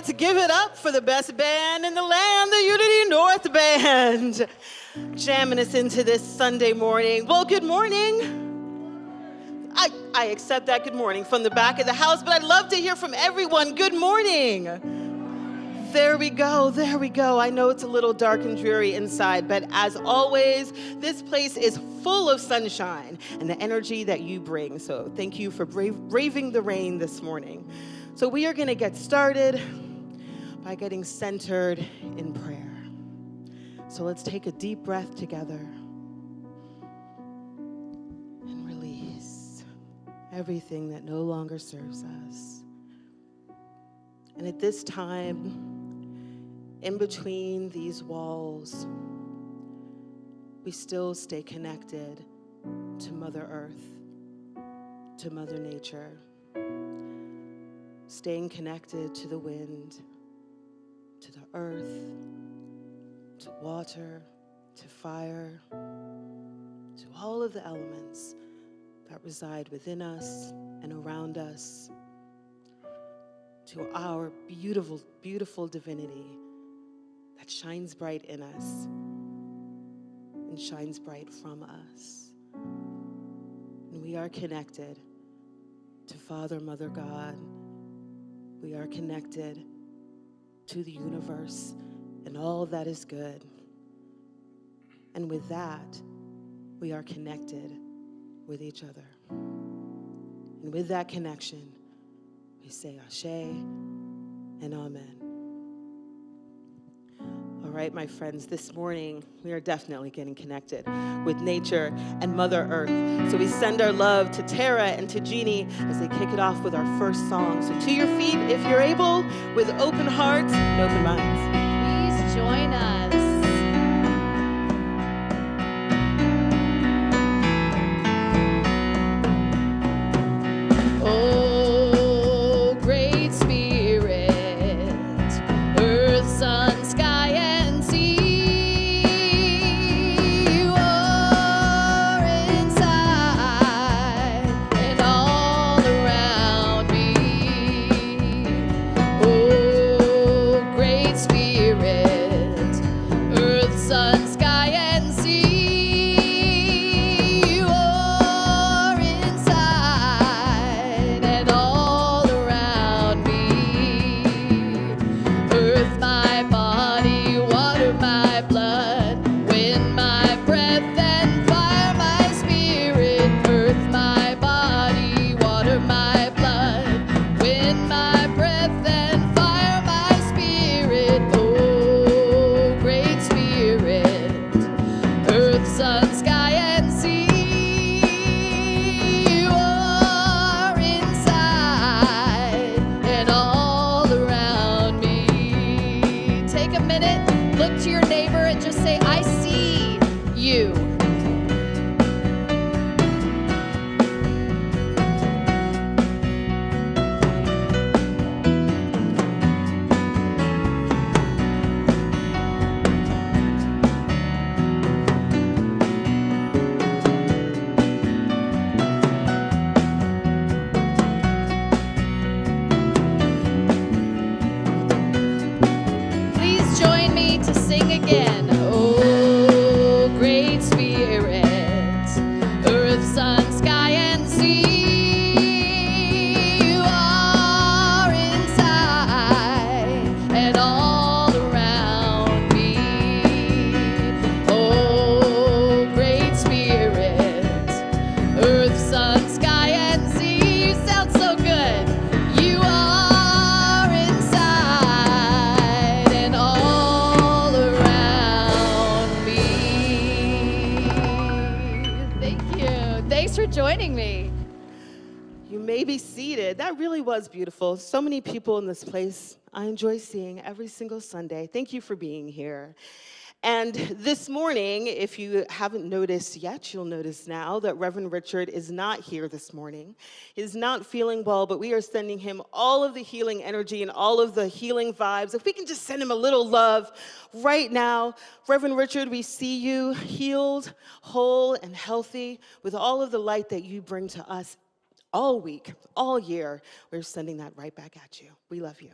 let's give it up for the best band in the land, the Unity North Band, jamming us into this Sunday morning. Well, good morning. I accept that good morning from the back of the house, but I'd love to hear from everyone. Good morning. There we go, there we go. I know it's a little dark and dreary inside, but as always, this place is full of sunshine and the energy that you bring. So thank you for braving the rain this morning. So we are going to get started by getting centered in prayer. So let's take a deep breath together and release everything that no longer serves us. And at this time, in between these walls, we still stay connected to Mother Earth, to Mother Nature, staying connected to the wind, to the earth, to water, to fire, to all of the elements that reside within us and around us, to our beautiful, beautiful divinity that shines bright in us and shines bright from us. And we are connected to Father, Mother, God. We are connected to the universe and all that is good. And with that, we are connected with each other. And with that connection, we say Ashe and Amen. All right, my friends, this morning we are definitely getting connected with nature and Mother Earth. So we send our love to Tara and to Jeannie as they kick it off with our first song. So to your feet, if you're able, with open hearts and open minds. Please join us. That really was beautiful. So many people in this place I enjoy seeing every single Sunday. Thank you for being here. And this morning, if you haven't noticed yet, you'll notice now that Reverend Richard is not here this morning. He's not feeling well, but we are sending him all of the healing energy and all of the healing vibes. If we can just send him a little love right now. Reverend Richard, we see you healed, whole, and healthy with all of the light that you bring to us all week, all year. We're sending that right back at you. We love you.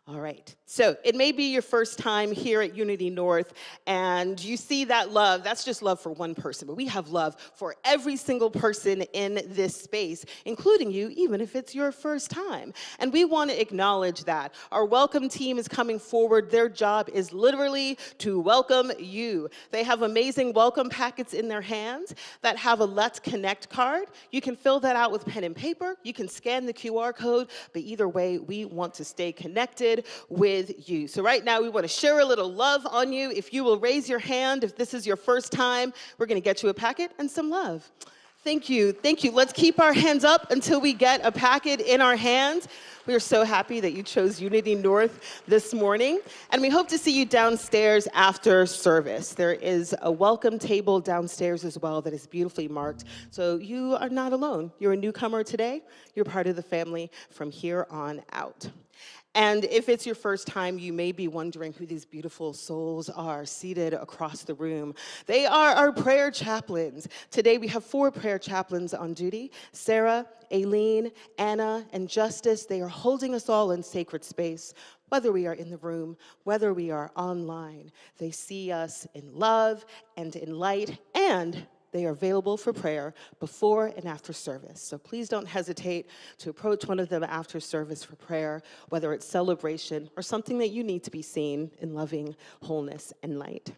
All right, so it may be your first time here at Unity North, and you see that love. That's just love for one person, but we have love for every single person in this space, including you, even if it's your first time. And we want to acknowledge that. Our welcome team is coming forward. Their job is literally to welcome you. They have amazing welcome packets in their hands that have a Let's Connect card. You can fill that out with pen and paper. You can scan the QR code, but either way, we want to stay connected with you. So right now we want to share a little love on you. If you will raise your hand, if this is your first time, we're going to get you a packet and some love. Thank you. Thank you. Let's keep our hands up until we get a packet in our hands. We are so happy that you chose Unity North this morning, and we hope to see you downstairs after service. There is a welcome table downstairs as well that is beautifully marked, so you are not alone. You're a newcomer today. You're part of the family from here on out. And if it's your first time, you may be wondering who these beautiful souls are seated across the room. They are our prayer chaplains. Today we have 4 prayer chaplains on duty: Sarah, Aileen, Anna, and Justice. They are holding us all in sacred space, whether we are in the room, whether we are online. They see us in love and in light, and they are available for prayer before and after service. So please don't hesitate to approach one of them after service for prayer, whether it's celebration or something that you need to be seen in loving wholeness and light.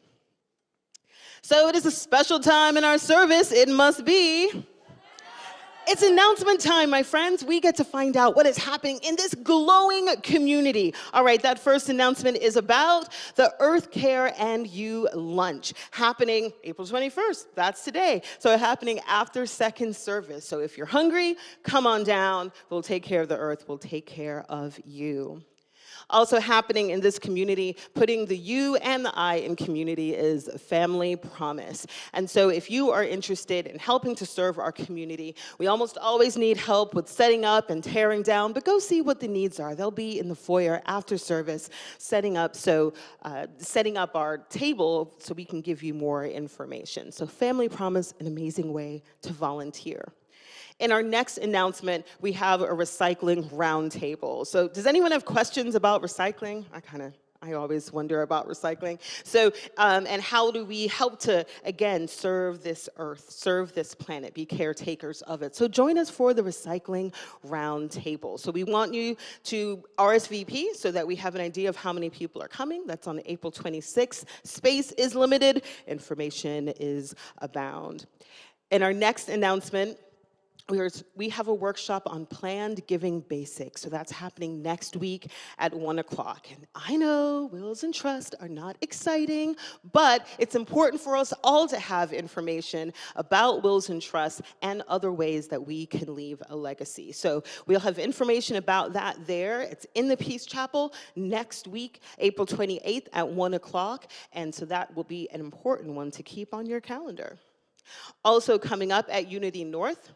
So it is a special time in our service. It must be. It's announcement time, my friends. We get to find out what is happening in this glowing community. All right, that first announcement is about the Earth Care and You lunch happening April 21st. That's today. So happening after second service. So if you're hungry, come on down. We'll take care of the earth. We'll take care of you. Also happening in this community, putting the you and the I in community, is Family Promise. And so if you are interested in helping to serve our community, we almost always need help with setting up and tearing down, but go see what the needs are. They'll be in the foyer after service, setting up our table so we can give you more information. So Family Promise, an amazing way to volunteer. In our next announcement, we have a recycling roundtable. So does anyone have questions about recycling? I always wonder about recycling. So, and how do we help to, again, serve this earth, serve this planet, be caretakers of it? So join us for the recycling roundtable. So we want you to RSVP so that we have an idea of how many people are coming. That's on April 26th. Space is limited. Information is abound. In our next announcement, we have a workshop on planned giving basics. So that's happening next week at 1 o'clock. And I know wills and trusts are not exciting, but it's important for us all to have information about wills and trusts and other ways that we can leave a legacy. So we'll have information about that there. It's in the Peace Chapel next week, April 28th at 1 o'clock. And so that will be an important one to keep on your calendar. Also coming up at Unity North,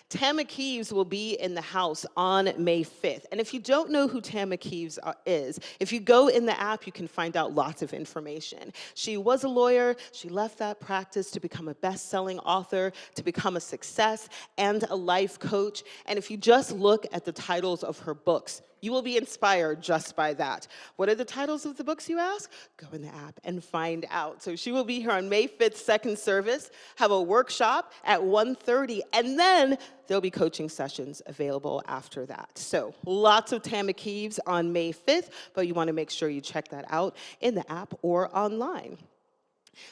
Tama Keeves will be in the house on May 5th. And if you don't know who Tama Keeves is, if you go in the app, you can find out lots of information. She was a lawyer. She left that practice to become a best-selling author, to become a success and a life coach. And if you just look at the titles of her books, you will be inspired just by that. What are the titles of the books, you ask? Go in the app and find out. So she will be here on May 5th, second service, have a workshop at 1:30, and then there'll be coaching sessions available after that. So lots of Tama Keeves on May 5th, but you want to make sure you check that out in the app or online.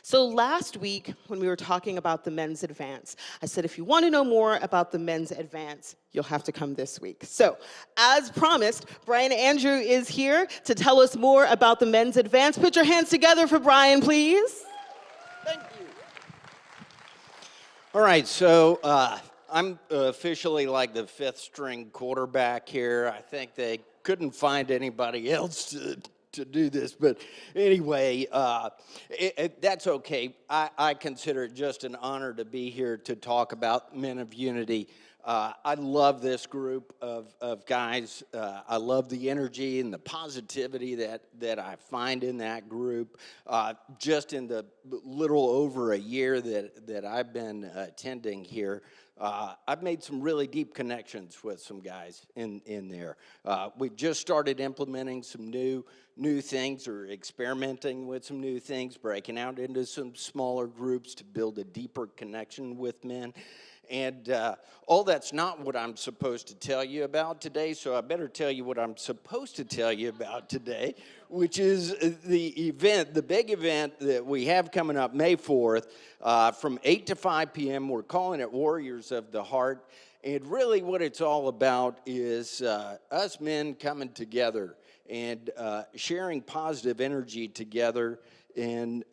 So last week, when we were talking about the Men's Advance, I said if you want to know more about the Men's Advance, you'll have to come this week. So, as promised, Brian Andrew is here to tell us more about the Men's Advance. Put your hands together for Brian, please. Thank you. All right, so I'm officially like the fifth string quarterback here. I think they couldn't find anybody else to do this, but anyway, that's okay. I consider it just an honor to be here to talk about Men of Unity. I love this group of guys. I love the energy and the positivity that I find in that group. Just in the little over a year that I've been attending here, I've made some really deep connections with some guys in there. We've just started implementing some new things or experimenting with some new things, breaking out into some smaller groups to build a deeper connection with men. And all that's not what I'm supposed to tell you about today, so I better tell you what I'm supposed to tell you about today, which is the big event that we have coming up May 4th from 8 to 5 p.m. We're calling it Warriors of the Heart. And really what it's all about is us men coming together and sharing positive energy together and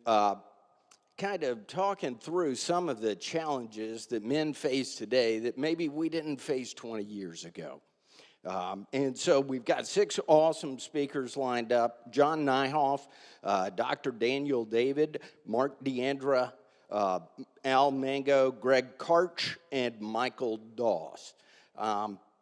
kind of talking through some of the challenges that men face today that maybe we didn't face 20 years ago. And so we've got 6 awesome speakers lined up: John Nyhoff, Dr. Daniel David, Mark Deandra, Al Mango, Greg Karch, and Michael Doss.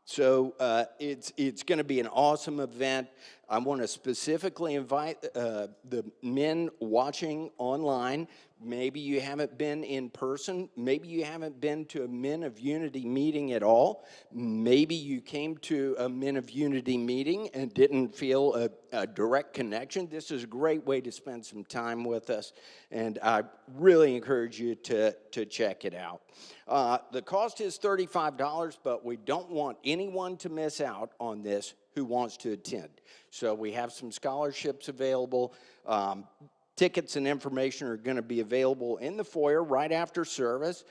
So it's going to be an awesome event. I want to specifically invite the men watching online. Maybe you haven't been in person. Maybe you haven't been to a Men of Unity meeting at all. Maybe you came to a Men of Unity meeting and didn't feel a direct connection. This is a great way to spend some time with us, and I really encourage you to check it out. The cost is $35, but we don't want anyone to miss out on this who wants to attend. So we have some scholarships available. Tickets and information are going to be available in the foyer right after service.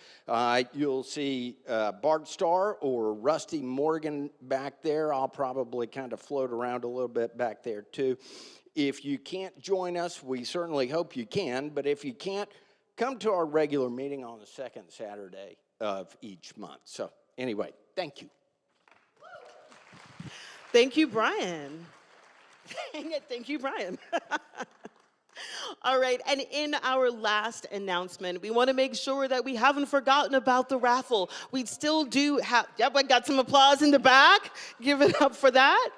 You'll see Bart Starr or Rusty Morgan back there. I'll probably kind of float around a little bit back there too. If you can't join us, we certainly hope you can, but if you can't, come to our regular meeting on the second Saturday of each month. So anyway, thank you. Thank you, Brian. Thank you, Brian. All right, and in our last announcement, we want to make sure that we haven't forgotten about the raffle. We still do have, yep, I got some applause in the back. Give it up for that.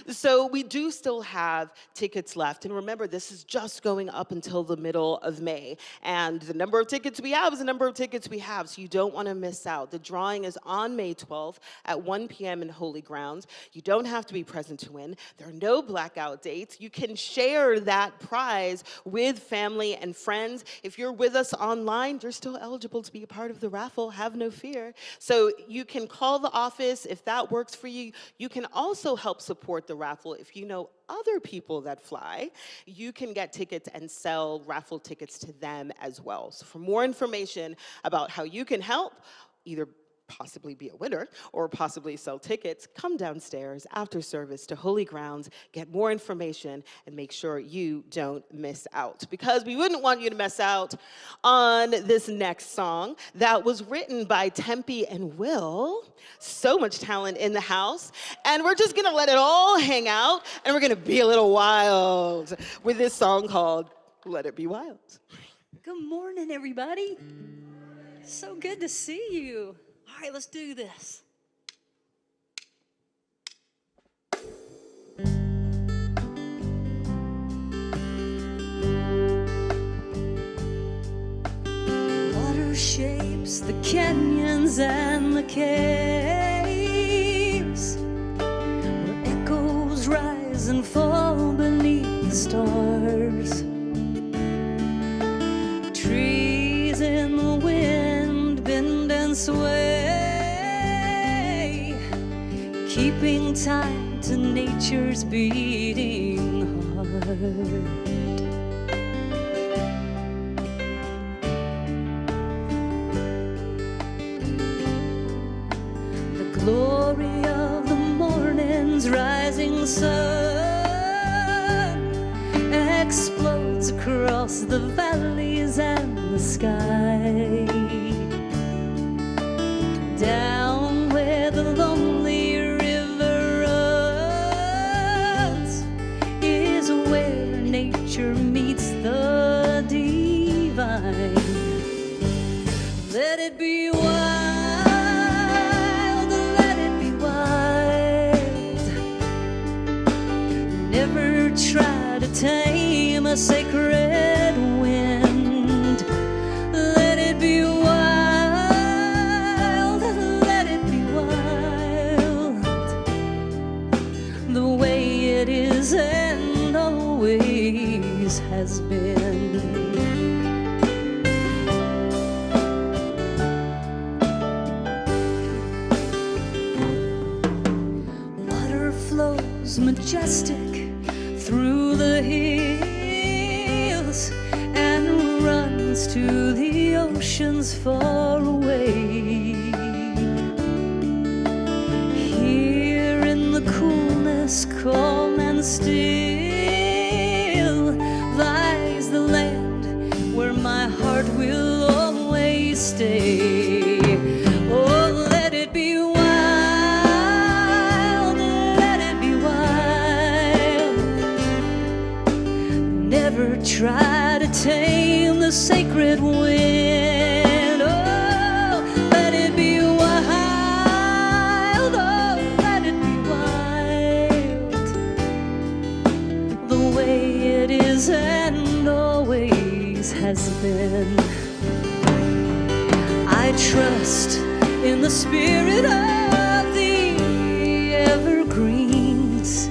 So we do still have tickets left. And remember, this is just going up until the middle of May. And the number of tickets we have is the number of tickets we have, so you don't want to miss out. The drawing is on May 12th at 1 p.m. in Holy Grounds. You don't have to be present to win. There are no blackout dates. You can share that prize with family and friends. If you're with us online, you're still eligible to be a part of the raffle. Have no fear. So you can call the office if that works for you. You can also help support the raffle if you know other people that fly. You can get tickets and sell raffle tickets to them as well. So for more information about how you can help, either possibly be a winner or possibly sell tickets, come downstairs after service to Holy Grounds, get more information, and make sure you don't miss out. Because we wouldn't want you to miss out on this next song that was written by Tempe and Will. So much talent in the house. And we're just gonna let it all hang out, and we're gonna be a little wild with this song called Let It Be Wild. Good morning, everybody. So good to see you. All right, let's do this. Water shapes the canyons and the caves, where echoes rise and fall beneath the stars. Trees in the wind bend and sway, keeping time to nature's beating heart. The glory of the morning's rising sun explodes across the valleys and the sky. Down where the lonely river runs is where wild, let it be wild. Never try to tame a sacred wind. Let it be wild, let it be wild. The way it is and always has been. Water flows majestic through the hills and runs to the oceans far away. Here in the coolness, calm and still, lies the land where my heart will always stay. Oh, let it be wild, let it be wild. Never try to tame the sacred wind. Oh, let it be wild, oh, let it be wild. The way it is and always has been. I trust in the spirit of the evergreens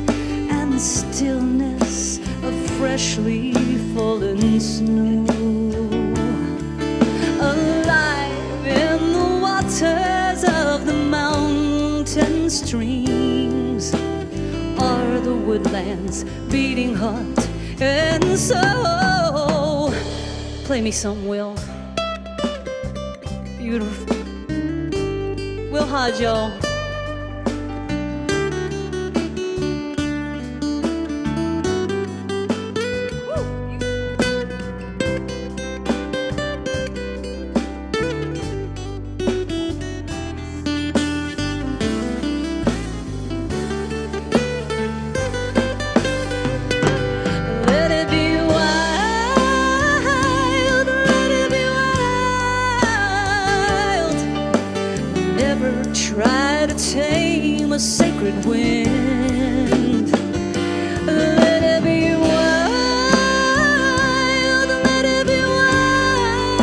and stillness of freshly fallen snow. Alive in the waters of the mountain streams are the woodlands beating heart and soul. Play me some, Will. Beautiful. Will Hodge, y'all. Let it be wild, let it be wild. Never try to tame a sacred wind. Let it be wild, let it be wild.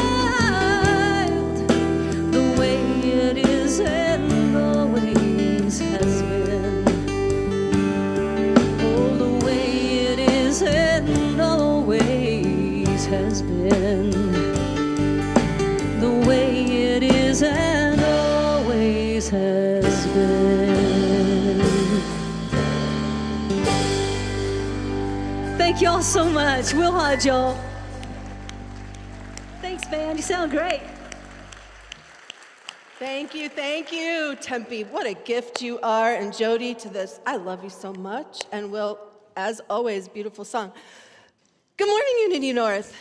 The way it is and always has been. Oh, the way it is and always has been. The way it is and always has been. Thank y'all so much. Will Hodge, y'all. Thanks, band. You sound great. Thank you, Tempe. What a gift you are, and Jody to this. I love you so much, and Will, as always, beautiful song. Good morning, Unity North.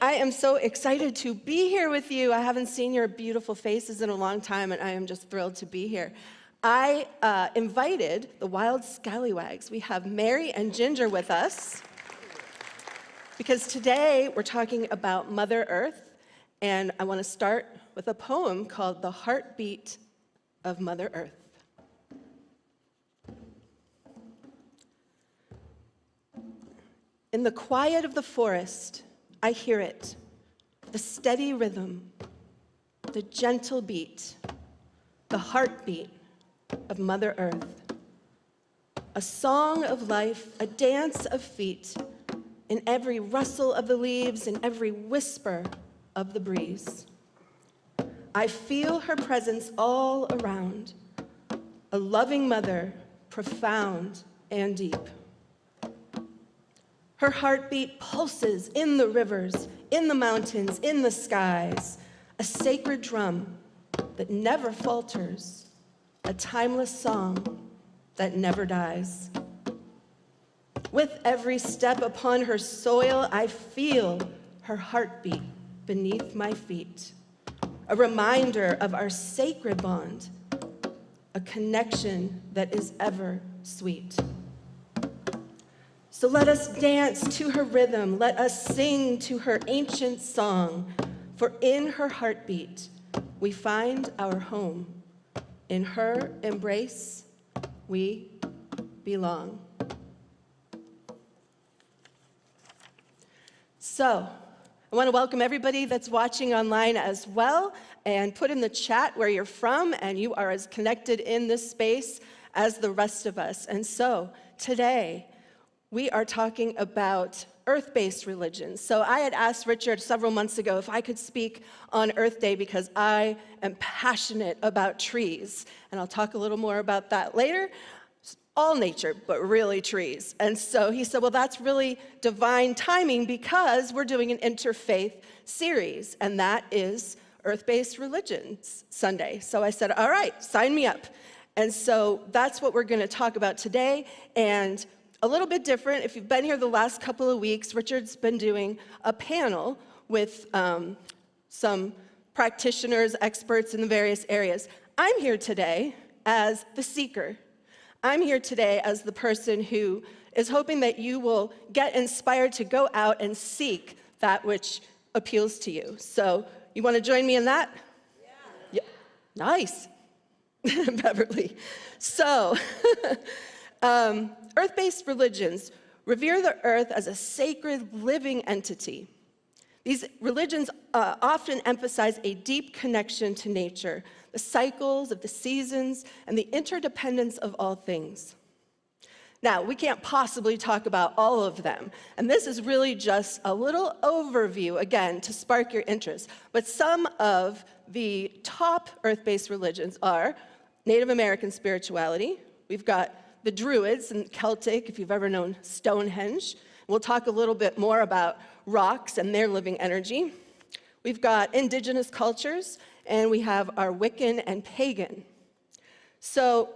I am so excited to be here with you. I haven't seen your beautiful faces in a long time, and I am just thrilled to be here. I invited the Wild Scallywags. We have Mary and Ginger with us because today we're talking about Mother Earth, and I want to start with a poem called The Heartbeat of Mother Earth. In the quiet of the forest, I hear it, the steady rhythm, the gentle beat, the heartbeat of Mother Earth. A song of life, a dance of feet, in every rustle of the leaves, in every whisper of the breeze. I feel her presence all around, a loving mother, profound and deep. Her heartbeat pulses in the rivers, in the mountains, in the skies, a sacred drum that never falters, a timeless song that never dies. With every step upon her soil, I feel her heartbeat beneath my feet, a reminder of our sacred bond, a connection that is ever sweet. So let us dance to her rhythm, let us sing to her ancient song, for in her heartbeat we find our home. In her embrace, we belong. So, I want to welcome everybody that's watching online as well, and put in the chat where you're from, and you are as connected in this space as the rest of us. And so, today, we are talking about earth-based religions. So I had asked Richard several months ago if I could speak on Earth Day because I am passionate about trees. And I'll talk a little more about that later. All nature, but really trees. And so he said, well, that's really divine timing because we're doing an interfaith series, and that is Earth-Based Religions Sunday. So I said, all right, sign me up. And so that's what we're going to talk about today. And a little bit different, if you've been here the last couple of weeks, Richard's been doing a panel with some practitioners, experts in the various areas. I'm here today as the seeker. I'm here today as the person who is hoping that you will get inspired to go out and seek that which appeals to you. So you want to join me in that? Yeah. Nice. Beverly. So, earth-based religions revere the earth as a sacred living entity. These religions often emphasize a deep connection to nature, the cycles of the seasons, and the interdependence of all things. Now, we can't possibly talk about all of them, and this is really just a little overview, again, to spark your interest. But some of the top earth-based religions are Native American spirituality. We've got the Druids and Celtic, if you've ever known Stonehenge. We'll talk a little bit more about rocks and their living energy. We've got indigenous cultures, and we have our Wiccan and pagan. So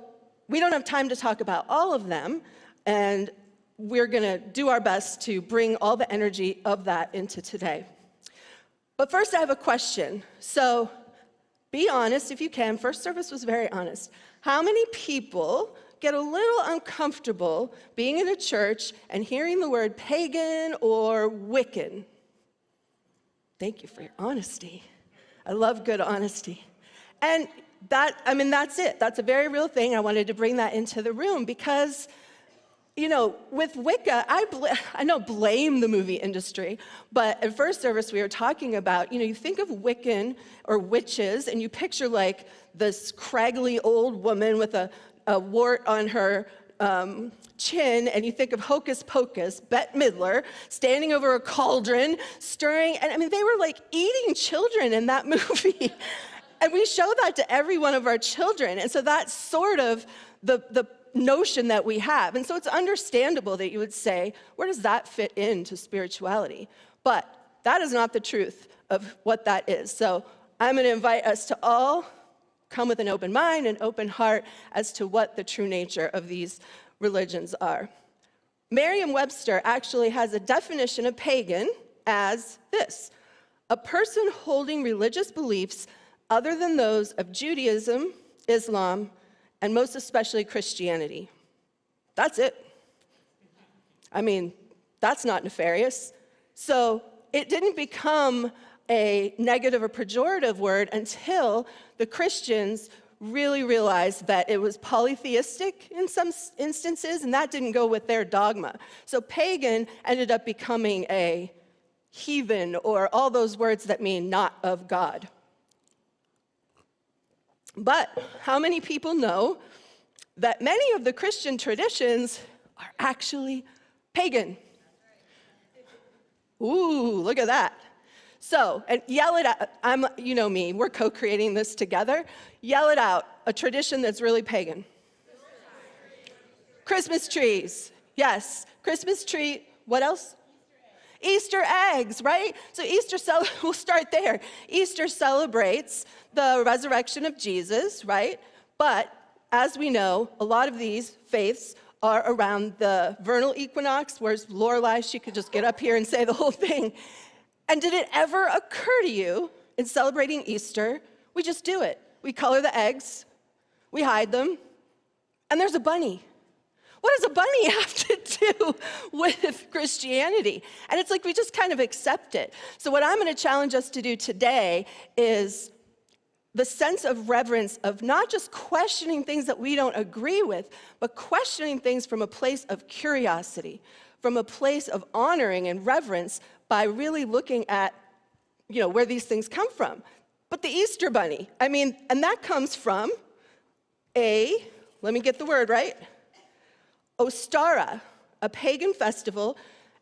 we don't have time to talk about all of them, and we're going to do our best to bring all the energy of that into today. But first, I have a question. So be honest if you can. First service was very honest. How many people get a little uncomfortable being in a church and hearing the word pagan or Wiccan? Thank you for your honesty. I love good honesty. And that's it. That's a very real thing. I wanted to bring that into the room because, you know, with Wicca, I don't blame the movie industry, but at first service we were talking about, you think of Wiccan or witches and you picture like this scraggly old woman with a wart on her chin, and you think of Hocus Pocus, Bette Midler, standing over a cauldron, stirring, and they were like eating children in that movie. And we show that to every one of our children. And so that's sort of the notion that we have. And so it's understandable that you would say, where does that fit into spirituality? But that is not the truth of what that is. So I'm going to invite us to all come with an open mind and open heart as to what the true nature of these religions are. Merriam-Webster actually has a definition of pagan as this: a person holding religious beliefs other than those of Judaism, Islam, and most especially Christianity. That's it. That's not nefarious. So it didn't become a negative or pejorative word until the Christians really realized that it was polytheistic in some instances, and that didn't go with their dogma. So pagan ended up becoming a heathen, or all those words that mean not of God. But how many people know that many of the Christian traditions are actually pagan? Ooh, look at that. So, and yell it out. You know me, we're co-creating this together. Yell it out, a tradition that's really pagan. Christmas trees. Yes, Christmas tree. What else? Easter eggs, right? So we'll start there. Easter celebrates the resurrection of Jesus, right? But as we know, a lot of these faiths are around the vernal equinox, whereas Lorelei, she could just get up here and say the whole thing. And did it ever occur to you in celebrating Easter, we just do it. We color the eggs, we hide them, and there's a bunny. What does a bunny have to do with Christianity? And it's like we just kind of accept it. So what I'm going to challenge us to do today is the sense of reverence of not just questioning things that we don't agree with, but questioning things from a place of curiosity, from a place of honoring and reverence by really looking at, where these things come from. But the Easter Bunny, and that comes from let me get the word right, Ostara, a pagan festival,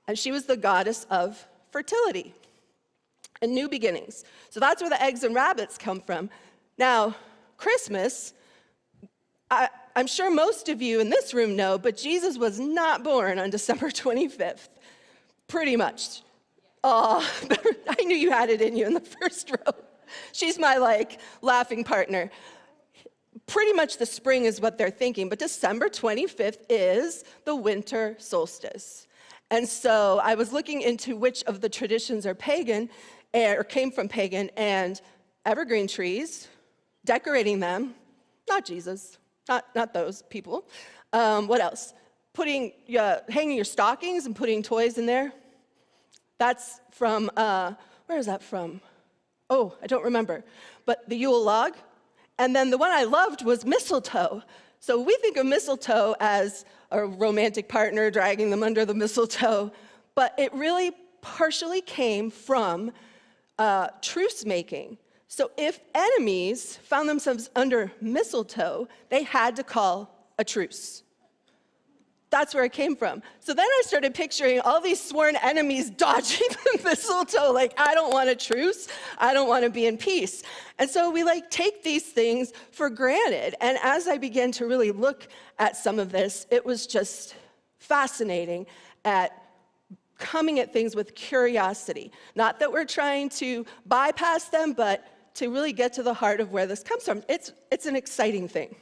and she was the goddess of fertility and new beginnings. So that's where the eggs and rabbits come from. Now, Christmas, I'm sure most of you in this room know, but Jesus was not born on December 25th, pretty much. Oh, I knew you had it in you in the first row. She's my, laughing partner. Pretty much the spring is what they're thinking, but December 25th is the winter solstice. And so I was looking into which of the traditions are pagan, or came from pagan, and evergreen trees, decorating them, not Jesus, not those people. What else? Hanging your stockings and putting toys in there. That's from, where is that from? Oh, I don't remember. But the Yule log. And then the one I loved was mistletoe. So we think of mistletoe as a romantic partner dragging them under the mistletoe, but it really partially came from truce making. So if enemies found themselves under mistletoe, they had to call a truce. That's where it came from. So then I started picturing all these sworn enemies dodging the mistletoe, I don't want a truce, I don't want to be in peace. And so we take these things for granted. And as I began to really look at some of this, it was just fascinating at coming at things with curiosity. Not that we're trying to bypass them, but to really get to the heart of where this comes from. It's an exciting thing.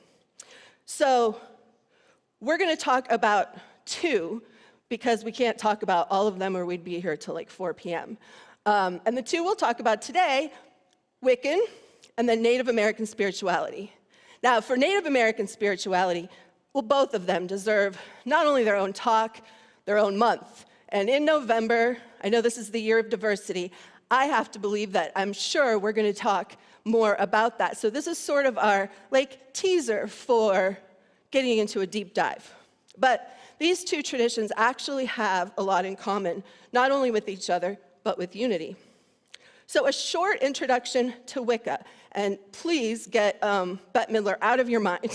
So we're going to talk about two, because we can't talk about all of them or we'd be here till 4 p.m. And the two we'll talk about today, Wiccan and then Native American spirituality. Now, for Native American spirituality, both of them deserve not only their own talk, their own month. And in November, I know this is the year of diversity, I have to believe that I'm sure we're going to talk more about that. So this is sort of our teaser for getting into a deep dive. But these two traditions actually have a lot in common, not only with each other, but with unity. So a short introduction to Wicca, and please get Bette Midler out of your mind.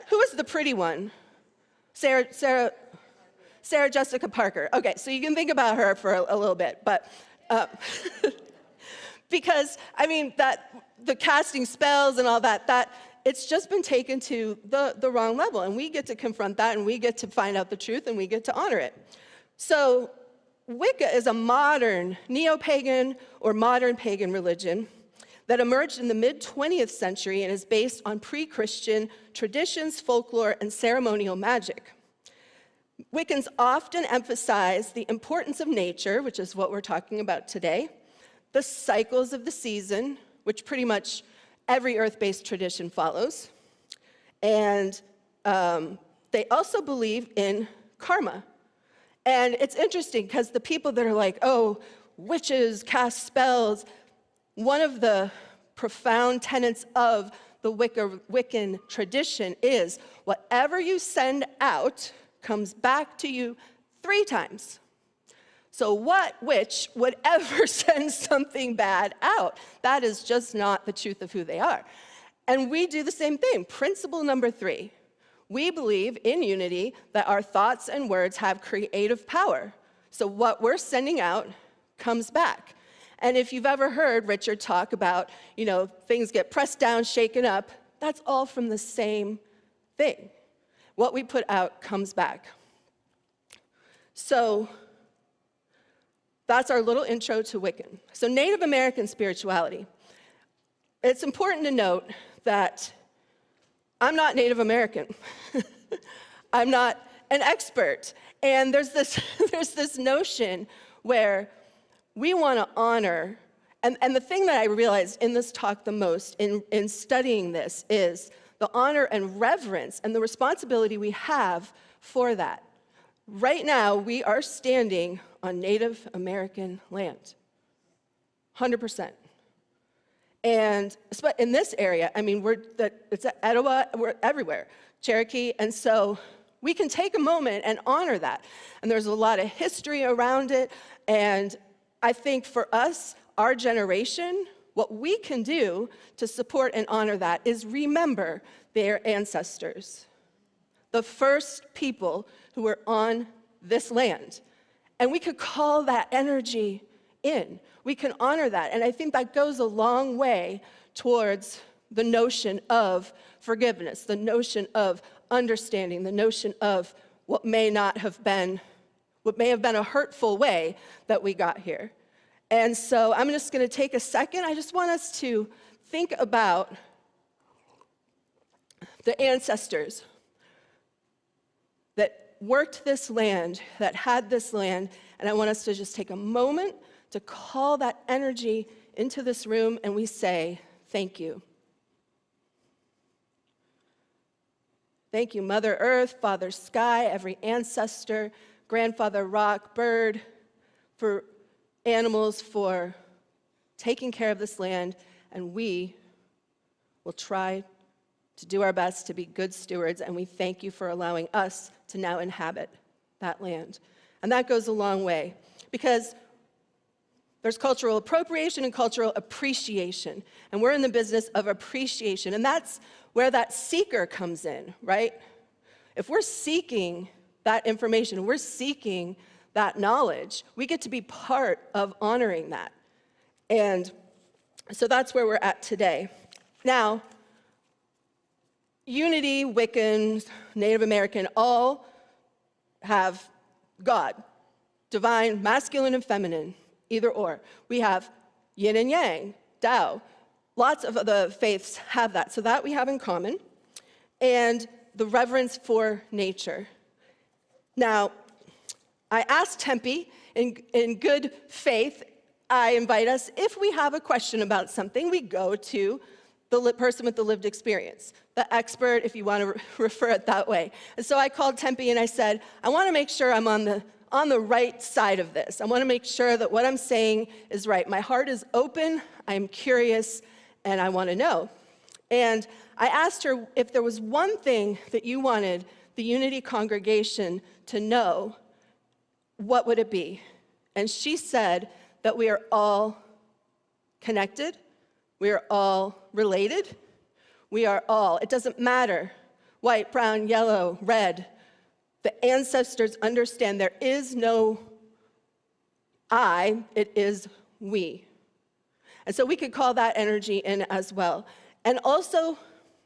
Who is the pretty one? Sarah Jessica Parker. Okay, so you can think about her for a little bit, but because, the casting spells and all that, it's just been taken to the wrong level, and we get to confront that, and we get to find out the truth, and we get to honor it. So Wicca is a modern neo-pagan or modern pagan religion that emerged in the mid-20th century and is based on pre-Christian traditions, folklore, and ceremonial magic. Wiccans often emphasize the importance of nature, which is what we're talking about today, the cycles of the season, which pretty much every earth-based tradition follows. And they also believe in karma. And it's interesting because the people that are witches cast spells, one of the profound tenets of the Wiccan tradition is whatever you send out comes back to you 3 times. So what witch would ever send something bad out? That is just not the truth of who they are. And we do the same thing. Principle number 3. We believe in unity, that our thoughts and words have creative power. So what we're sending out comes back. And if you've ever heard Richard talk about, things get pressed down, shaken up, that's all from the same thing. What we put out comes back. So that's our little intro to Wiccan. So Native American spirituality. It's important to note that I'm not Native American. I'm not an expert. And there's this notion where we want to honor, and the thing that I realized in this talk the most, in studying this, is the honor and reverence and the responsibility we have for that. Right now, we are standing on Native American land, 100%. And in this area, I mean, it's Etowah, we're everywhere, Cherokee, and so we can take a moment and honor that. And there's a lot of history around it, and I think for us, our generation, what we can do to support and honor that is remember their ancestors, the first people who were on this land. And we could call that energy in. We can honor that. And I think that goes a long way towards the notion of forgiveness, the notion of understanding, the notion of what may have been a hurtful way that we got here. And so I'm just going to take a second. I just want us to think about the ancestors that worked this land, that had this land, and I want us to just take a moment to call that energy into this room, and we say, thank you. Thank you, Mother Earth, Father Sky, every ancestor, grandfather rock, bird, for animals, for taking care of this land, and we will try to do our best to be good stewards, and we thank you for allowing us to now inhabit that land. And that goes a long way, because there's cultural appropriation and cultural appreciation, and we're in the business of appreciation, and that's where that seeker comes in, right? If we're seeking that information, we're seeking that knowledge, we get to be part of honoring that. And so that's where we're at today. Now, Unity, Wiccan, Native American, all have God, divine, masculine and feminine, either or. We have yin and yang, Tao. Lots of the faiths have that, so that we have in common. And the reverence for nature. Now, I asked Tempe, in good faith, I invite us, if we have a question about something, we go to the person with the lived experience, the expert, if you want to refer it that way. And so I called Tempe and I said, I want to make sure I'm on the right side of this. I want to make sure that what I'm saying is right. My heart is open, I'm curious, and I want to know. And I asked her if there was one thing that you wanted the Unity congregation to know, what would it be? And she said that we are all connected, we are all related, we are all, it doesn't matter, white, brown, yellow, red. The ancestors understand there is no I, it is we. And so we could call that energy in as well. And also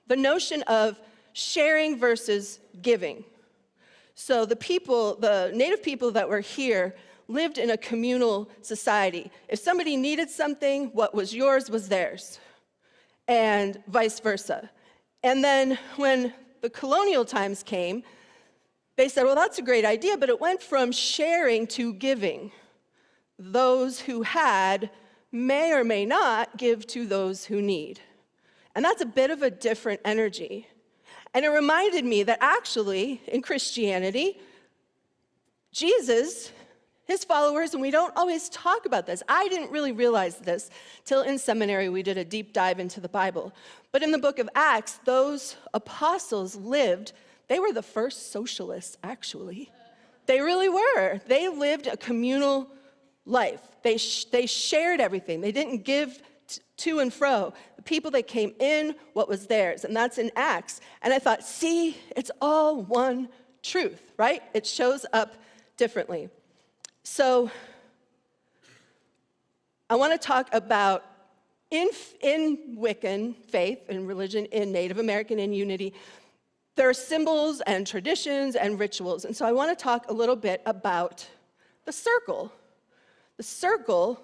the notion of sharing versus giving. So the native people that were here lived in a communal society. If somebody needed something, what was yours was theirs, and vice versa. And then when the colonial times came, they said, well, that's a great idea, but it went from sharing to giving. Those who had may or may not give to those who need. And that's a bit of a different energy. And it reminded me that actually, in Christianity, Jesus, his followers, and we don't always talk about this. I didn't really realize this till in seminary we did a deep dive into the Bible. But in the book of Acts, those apostles they were the first socialists, actually. They really were. They lived a communal life. They shared everything. They didn't give to and fro. The people that came in, what was theirs, and that's in Acts. And I thought, see, it's all one truth, right? It shows up differently. So I want to talk about in Wiccan faith and religion, in Native American, in Unity, there are symbols and traditions and rituals. And so I want to talk a little bit about the circle. The circle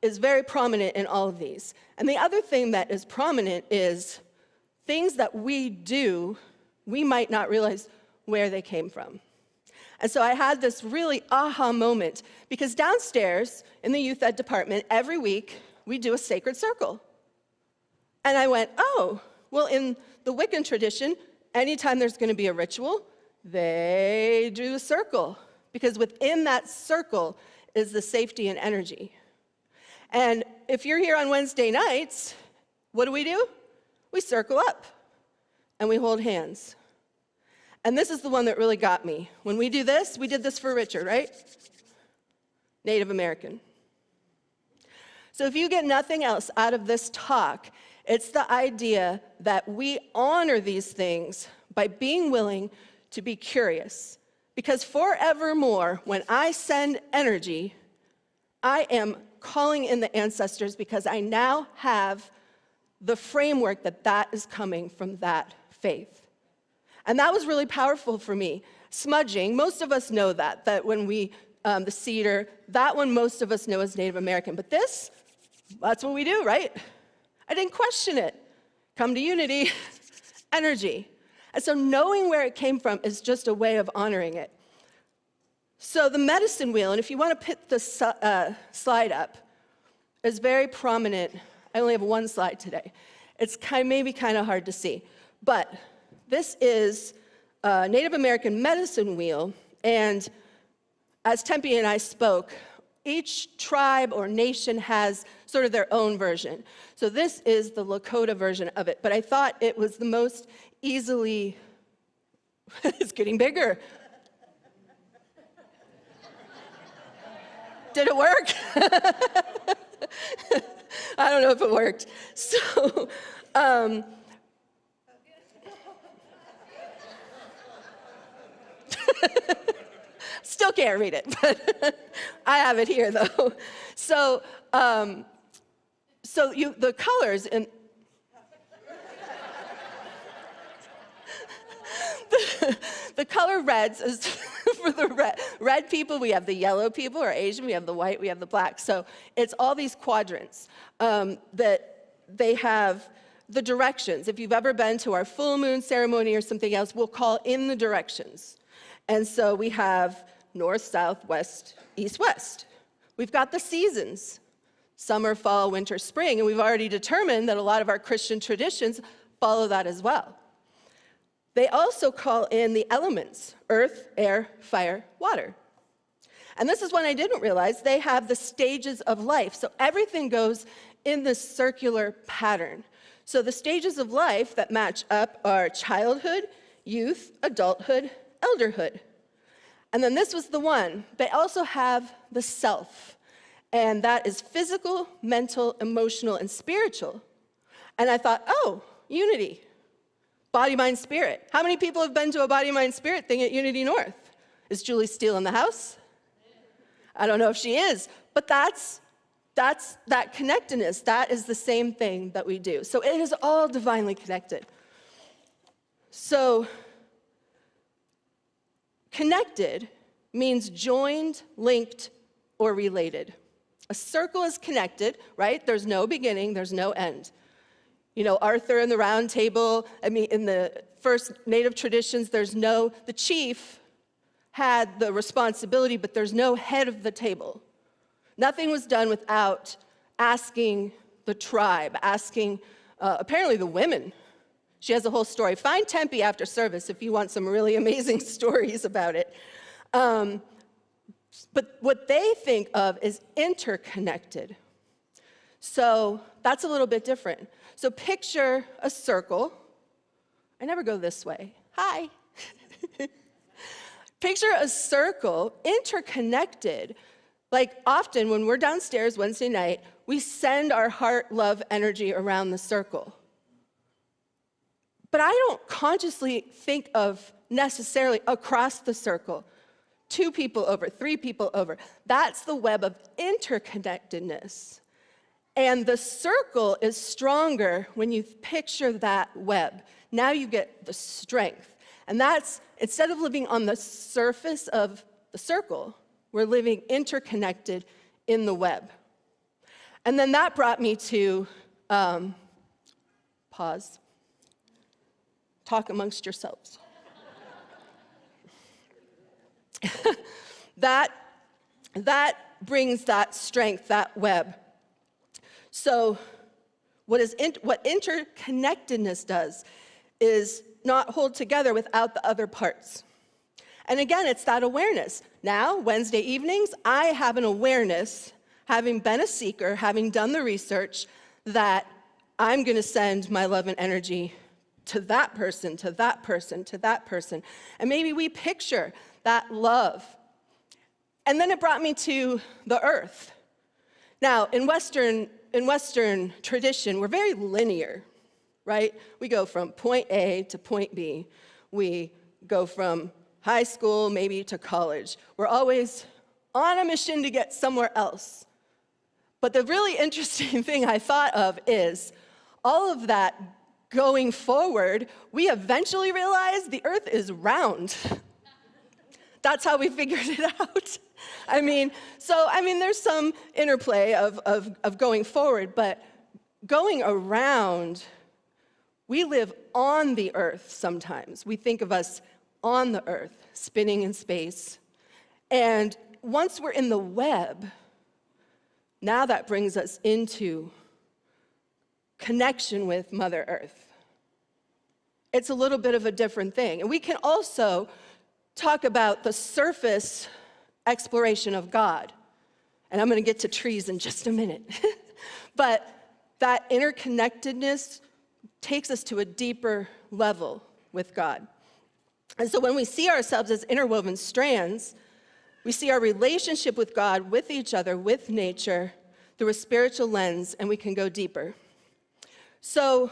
is very prominent in all of these. And the other thing that is prominent is things that we do, we might not realize where they came from. And so I had this really aha moment, because downstairs in the youth ed department, every week, we do a sacred circle. And I went, oh, well, in the Wiccan tradition, anytime there's going to be a ritual, they do a circle, because within that circle is the safety and energy. And if you're here on Wednesday nights, what do? We circle up and we hold hands. And this is the one that really got me. When we do this, we did this for Richard, right? Native American. So if you get nothing else out of this talk, it's the idea that we honor these things by being willing to be curious. Because forevermore, when I send energy, I am calling in the ancestors because I now have the framework that is coming from that faith. And that was really powerful for me. Smudging, most of us know that when we, the cedar, that one most of us know as Native American. But this, that's what we do, right? I didn't question it. Come to unity, energy. And so knowing where it came from is just a way of honoring it. So the medicine wheel, and if you want to put the slide up, is very prominent. I only have one slide today. It's maybe kind of hard to see. But this is a Native American medicine wheel, and as Tempe and I spoke, each tribe or nation has sort of their own version. So this is the Lakota version of it, but I thought it was the most easily, it's getting bigger. Did it work? I don't know if it worked. So, still can't read it, but I have it here though. So, the colors in the color reds is for the red people. We have the yellow people, or Asian. We have the white. We have the black. So it's all these quadrants that they have the directions. If you've ever been to our full moon ceremony or something else, we'll call in the directions. And so we have north, south, west, east, west. We've got the seasons, summer, fall, winter, spring, and we've already determined that a lot of our Christian traditions follow that as well. They also call in the elements, earth, air, fire, water. And this is one I didn't realize. They have the stages of life. So everything goes in this circular pattern. So the stages of life that match up are childhood, youth, adulthood, elderhood. And then this was the one. They also have the self. And that is physical, mental, emotional, and spiritual. And I thought, oh, unity. Body, mind, spirit. How many people have been to a body, mind, spirit thing at Unity North? Is Julie Steele in the house? I don't know if she is, but that's that connectedness. That is the same thing that we do. So it is all divinely connected. So connected means joined, linked, or related. A circle is connected, right? There's no beginning, there's no end. You know, Arthur and the Round Table, in the first Native traditions, the chief had the responsibility, but there's no head of the table. Nothing was done without asking the tribe, asking apparently the women. She has a whole story. Find Tempe after service if you want some really amazing stories about it. But what they think of is interconnected. So that's a little bit different. So picture a circle. I never go this way. Hi. Picture a circle interconnected. Like often when we're downstairs Wednesday night, we send our heart, love, energy around the circle. But I don't consciously think of necessarily across the circle, 2 people over, 3 people over. That's the web of interconnectedness. And the circle is stronger when you picture that web. Now you get the strength. And that's, instead of living on the surface of the circle, we're living interconnected in the web. And then that brought me to, pause, talk amongst yourselves. That brings that strength, that web. So what interconnectedness does is not hold together without the other parts. And again, it's that awareness. Now, Wednesday evenings, I have an awareness having been a seeker, having done the research, that I'm going to send my love and energy to that person, to that person, to that person. And maybe we picture that love. And then it brought me to the earth. Now, in Western tradition, we're very linear, right? We go from point A to point B. We go from high school maybe to college. We're always on a mission to get somewhere else. But the really interesting thing I thought of is all of that going forward, we eventually realized the earth is round. That's how we figured it out. There's some interplay of going forward, but going around, we live on the earth sometimes. We think of us on the earth, spinning in space. And once we're in the web, now that brings us into connection with Mother Earth. It's a little bit of a different thing. And we can also talk about the surface exploration of God. And I'm going to get to trees in just a minute. But that interconnectedness takes us to a deeper level with God. And so when we see ourselves as interwoven strands, we see our relationship with God, with each other, with nature, through a spiritual lens, and we can go deeper. So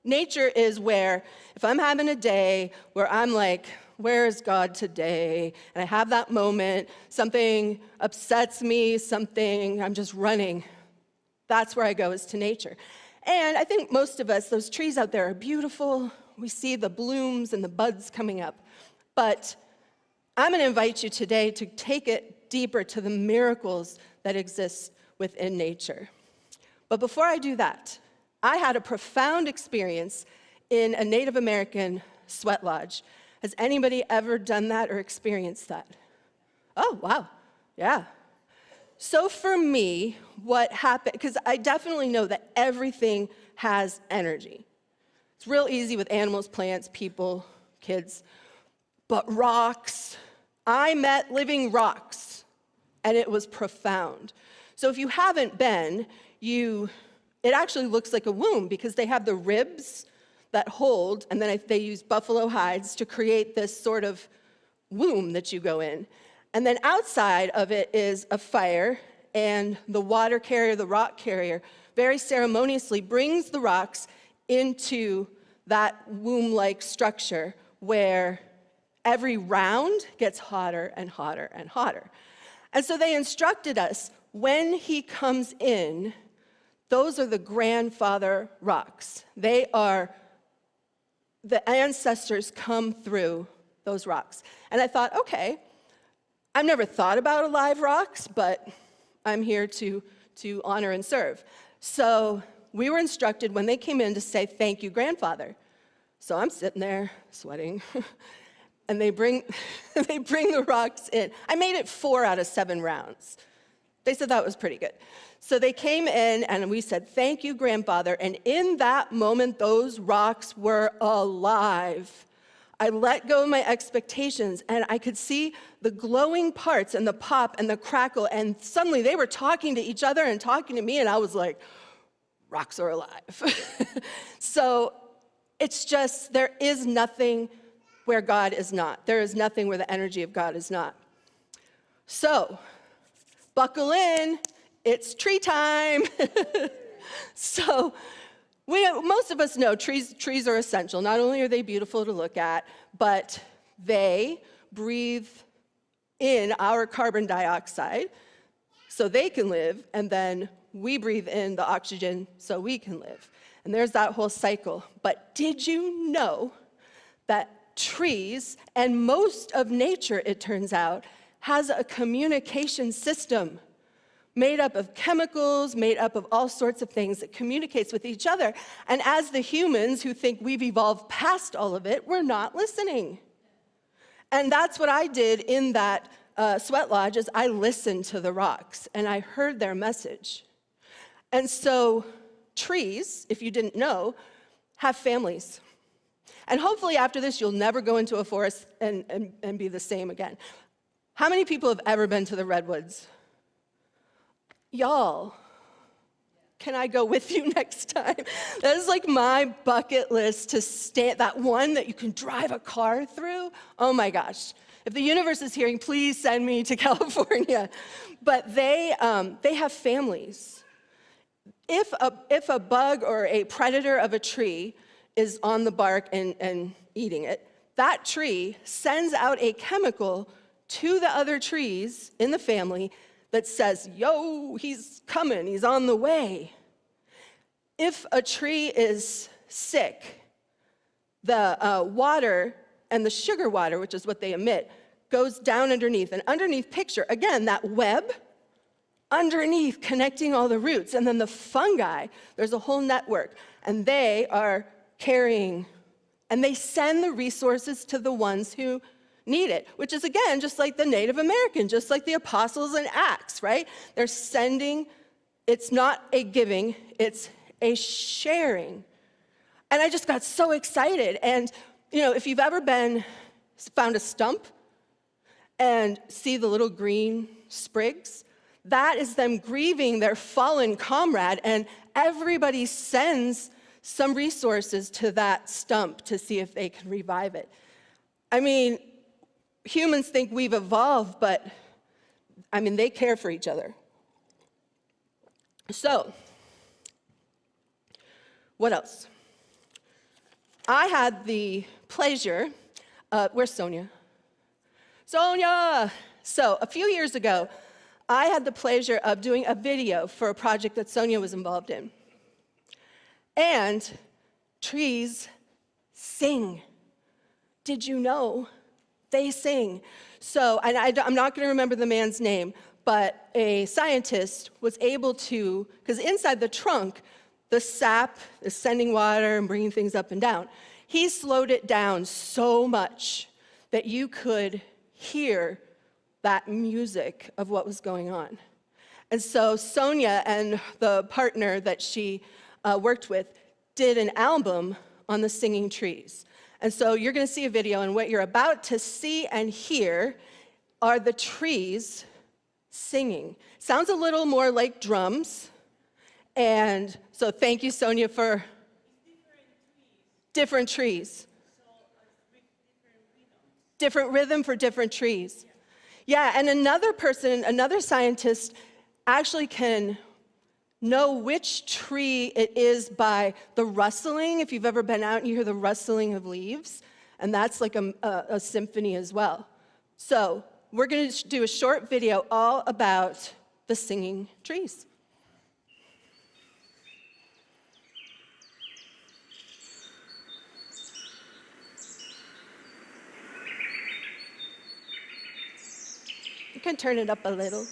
nature is where, if I'm having a day where I'm like, where is God today? And I have that moment, something upsets me, I'm just running. That's where I go, is to nature. And I think most of us, those trees out there are beautiful. We see the blooms and the buds coming up. But I'm going to invite you today to take it deeper to the miracles that exist within nature. But before I do that, I had a profound experience in a Native American sweat lodge. Has anybody ever done that or experienced that? Oh, wow, yeah. So for me, what happened, because I definitely know that everything has energy. It's real easy with animals, plants, people, kids. But rocks, I met living rocks, and it was profound. So if you haven't been, it actually looks like a womb because they have the ribs that hold, and then they use buffalo hides to create this sort of womb that you go in. And then outside of it is a fire, and the water carrier, the rock carrier, very ceremoniously brings the rocks into that womb-like structure where every round gets hotter and hotter and hotter. And so they instructed us, when he comes in, those are the grandfather rocks. They are, the ancestors come through those rocks. And I thought, okay, I've never thought about alive rocks, but I'm here to honor and serve. So we were instructed when they came in to say, thank you, grandfather. So I'm sitting there sweating, and they bring the rocks in. I made it 4 out of 7 rounds. They said that was pretty good. So they came in, and we said, thank you, grandfather. And in that moment, those rocks were alive. I let go of my expectations, and I could see the glowing parts and the pop and the crackle, and suddenly they were talking to each other and talking to me, and I was like, rocks are alive. So it's just, there is nothing where God is not. There is nothing where the energy of God is not. So, buckle in, it's tree time. So, most of us know trees are essential. Not only are they beautiful to look at, but they breathe in our carbon dioxide so they can live, and then we breathe in the oxygen so we can live. And there's that whole cycle. But did you know that trees, and most of nature, it turns out, has a communication system made up of chemicals, made up of all sorts of things that communicates with each other. And as the humans who think we've evolved past all of it, we're not listening. And that's what I did in that sweat lodge, is I listened to the rocks, and I heard their message. And so trees, if you didn't know, have families. And hopefully after this, you'll never go into a forest and be the same again. How many people have ever been to the redwoods? Y'all, can I go with you next time? That is like my bucket list to stand, that one that you can drive a car through. Oh my gosh. If the universe is hearing, please send me to California. But they have families. If a bug or a predator of a tree is on the bark and eating it, that tree sends out a chemical to the other trees in the family that says, yo, he's coming, he's on the way. If a tree is sick, the water and the sugar water, which is what they emit, goes down underneath. And underneath, picture, again, that web underneath connecting all the roots. And then the fungi, there's a whole network. And they are carrying, and they send the resources to the ones who need it, which is, again, just like the Native American, just like the apostles in Acts, right? They're sending, it's not a giving, it's a sharing. And I just got so excited. And, if you've ever found a stump and see the little green sprigs, that is them grieving their fallen comrade, and everybody sends some resources to that stump to see if they can revive it. I mean, humans think we've evolved, but they care for each other. So, what else? I had the pleasure, where's Sonia? Sonia! So, a few years ago, I had the pleasure of doing a video for a project that Sonia was involved in. And trees sing. Did you know? They sing. So, and I'm not going to remember the man's name, but a scientist was able to, because inside the trunk, the sap is sending water and bringing things up and down. He slowed it down so much that you could hear that music of what was going on. And so Sonia and the partner that she worked with did an album on the singing trees. And so you're going to see a video, and what you're about to see and hear are the trees singing. Sounds a little more like drums. And so thank you, Sonia, for different trees. Different rhythm for different trees. Yeah, and another scientist actually can know which tree it is by the rustling. If you've ever been out and you hear the rustling of leaves, and that's like a symphony as well. So we're going to do a short video all about the singing trees. You can turn it up a little.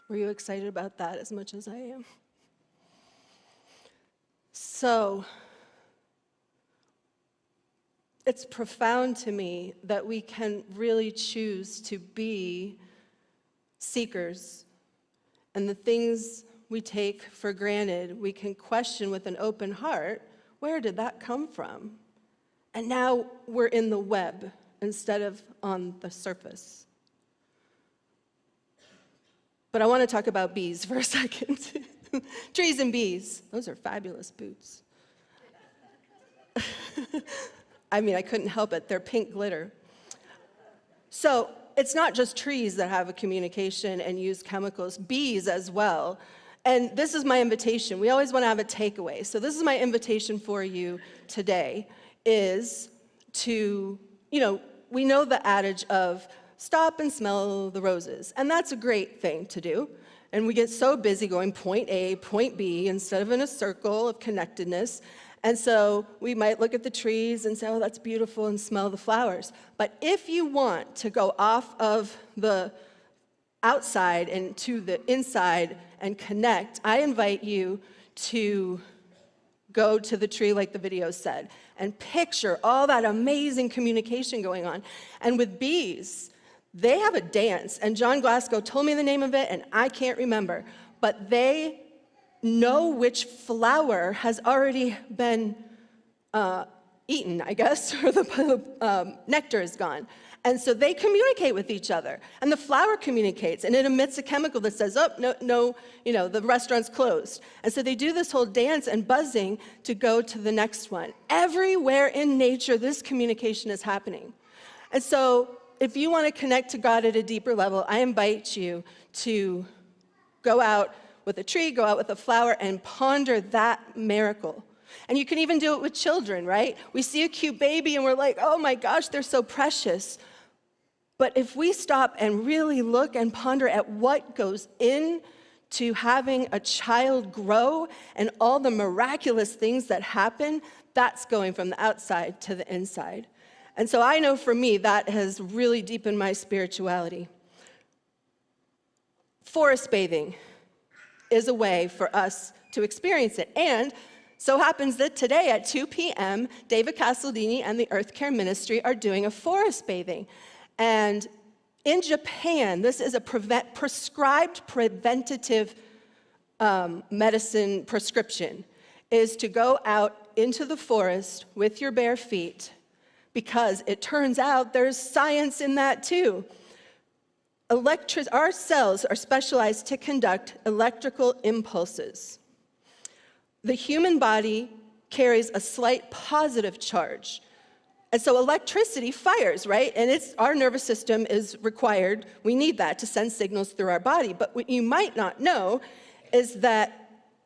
Were you excited about that as much as I am? So, it's profound to me that we can really choose to be seekers, and the things we take for granted, we can question with an open heart, where did that come from? And now we're in the web instead of on the surface. But I want to talk about bees for a second. Trees and bees, those are fabulous boots. I mean, I couldn't help it, they're pink glitter. So it's not just trees that have a communication and use chemicals, bees as well. And this is my invitation. We always want to have a takeaway. So this is my invitation for you today, is to, we know the adage of stop and smell the roses. And that's a great thing to do. And we get so busy going point A, point B, instead of in a circle of connectedness. And so we might look at the trees and say, oh, that's beautiful, and smell the flowers. But if you want to go off of the outside and to the inside and connect, I invite you to go to the tree like the video said and picture all that amazing communication going on. And with bees, they have a dance, and John Glasgow told me the name of it, and I can't remember, but they know which flower has already been eaten, I guess, or the nectar is gone. And so they communicate with each other, and the flower communicates, and it emits a chemical that says, oh, no, the restaurant's closed. And so they do this whole dance and buzzing to go to the next one. Everywhere in nature, this communication is happening. And so if you want to connect to God at a deeper level, I invite you to go out with a tree, go out with a flower, and ponder that miracle. And you can even do it with children, right? We see a cute baby and we're like, oh my gosh, they're so precious. But if we stop and really look and ponder at what goes into having a child grow and all the miraculous things that happen, that's going from the outside to the inside. And so I know for me, that has really deepened my spirituality. Forest bathing is a way for us to experience it. And so happens that today at 2 p.m., David Castledini and the Earth Care Ministry are doing a forest bathing. And in Japan, this is a prescribed preventative medicine prescription, is to go out into the forest with your bare feet, because it turns out there's science in that too. Our cells are specialized to conduct electrical impulses. The human body carries a slight positive charge. And so electricity fires, right? And our nervous system is required, we need that to send signals through our body. But what you might not know is that